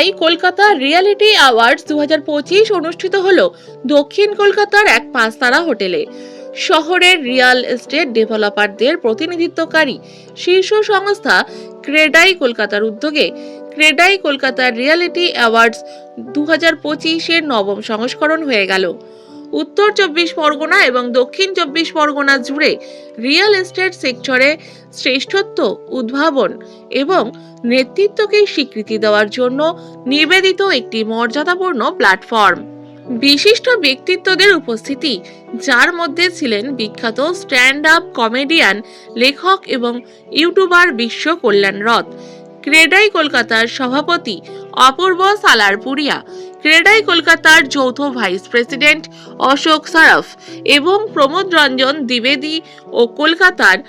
ক্রেডাই Kolkata reality awards 2025 অনুষ্ঠিত হলো দক্ষিণ কলকাতার এক পাঁচতারা হোটেলে। শহরের রিয়েল এস্টেট ডেভেলপারদের প্রতিনিধিত্বকারী শীর্ষ সংস্থা ক্রেডাই কলকাতার উদ্যোগে ক্রেডাই কলকাতা রিয়ালিটি অ্যাওয়ার্ডস 2025-এর নবম সংস্করণ হয়ে গেল। উত্তর 24 পরগনা এবং দক্ষিণ 24 পরগনা জুড়ে রিয়েল এস্টেট সেক্টরে শ্রেষ্ঠত্ব, উদ্ভাবন এবং নেতৃত্বকে স্বীকৃতি দেওয়ার জন্য নিবেদিত একটি মর্যাদাপূর্ণ প্ল্যাটফর্ম। বিশিষ্ট ব্যক্তিত্বদের উপস্থিতি, যার মধ্যে ছিলেন বিখ্যাত স্ট্যান্ড আপ কমেডিয়ান, লেখক এবং ইউটিউবার বিশ্ব কল্যাণ রথ, ক্রেডাই কলকাতার সভাপতি অপূর্ব সালারপুরিয়া, ক্রেডাই কলকাতার যৌথ ভাইস প্রেসিডেন্ট অশোক সারফ এবং প্রমোদ রঞ্জন দ্বিবেদী ও কলকাতার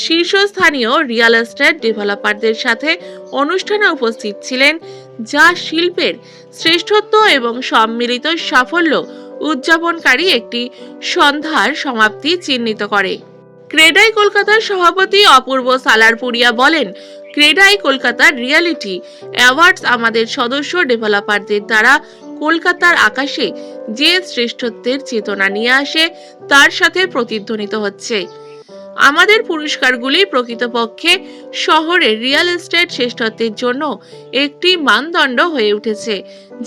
শীর্ষস্থানীয় রিয়েল এস্টেট ডেভেলপারদের সাথে অনুষ্ঠানে উপস্থিত ছিলেন, যা শিল্পের শ্রেষ্ঠত্ব এবং সম্মিলিত সাফল্য উদযাপনকারী একটি সন্ধ্যার সমাপ্তি চিহ্নিত করে। ক্রেডাই কলকাতার সভাপতি অপূর্ব সালারপুরিয়া বলেন, ক্রেডাই কলকাতার রিয়ালিটি অ্যাওয়ার্ডস আমাদের সদস্য ডেভেলপারদের দ্বারা কলকাতার আকাশে যে শ্রেষ্ঠত্বের চেতনা নিয়ে আসে তার সাথে প্রতিধ্বনিত হচ্ছে। আমাদের পুরস্কারগুলি প্রকৃতপক্ষে শহরের রিয়েল এস্টেট শ্রেষ্ঠত্বের জন্য একটি মানদণ্ড হয়ে উঠেছে,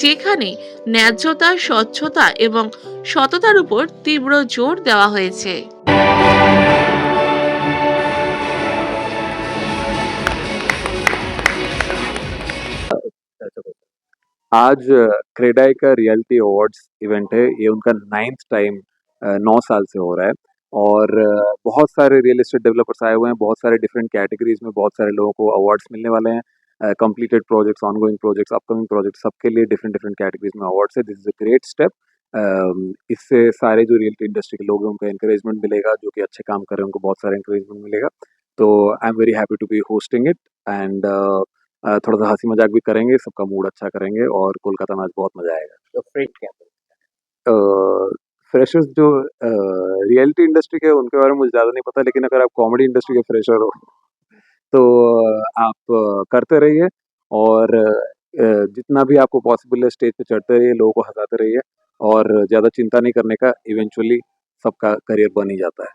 যেখানে ন্যায্যতা, স্বচ্ছতা এবং সততার উপর তীব্র জোর দেওয়া হয়েছে। आज क्रेडाई का रियलिटी अवार्ड्स इवेंट है। ये उनका 9th टाइम 9 साल से हो रहा है और बहुत सारे रियल एस्टेट डेवलपर्स आए हुए हैं। बहुत सारे डिफरेंट कैटेगरीज में बहुत सारे लोगों को अवार्ड्स मिलने वाले हैं। Completed projects, ongoing projects, upcoming projects, सबके लिए डिफरेंट डिफरेंट कैटेगरीज में अवार्ड्स है। This is a great step. इससे सारे जो रियलिटी इंडस्ट्री के लोग हैं उनको एनकरेजमेंट मिलेगा, जो कि अच्छे काम कर रहे हैं उनको बहुत सारा एनकरेजमेंट मिलेगा। तो I am very happy to be hosting it and थोड़ा सा हंसी मजाक भी करेंगे, सबका मूड अच्छा करेंगे और कोलकाता में आज बहुत मजा आएगा। तो फ्रेट क्या फ्रेशर्स जो रियलिटी इंडस्ट्री के उनके बारे में मुझे ज़्यादा नहीं पता, लेकिन अगर आप कॉमेडी इंडस्ट्री के फ्रेशर हो तो आप करते रहिए और जितना भी आपको पॉसिबल है स्टेज पे चढ़ते रहिए, लोगों को हंसाते रहिए और ज़्यादा चिंता नहीं करने का, इवेंचुअली सबका करियर बन ही जाता है।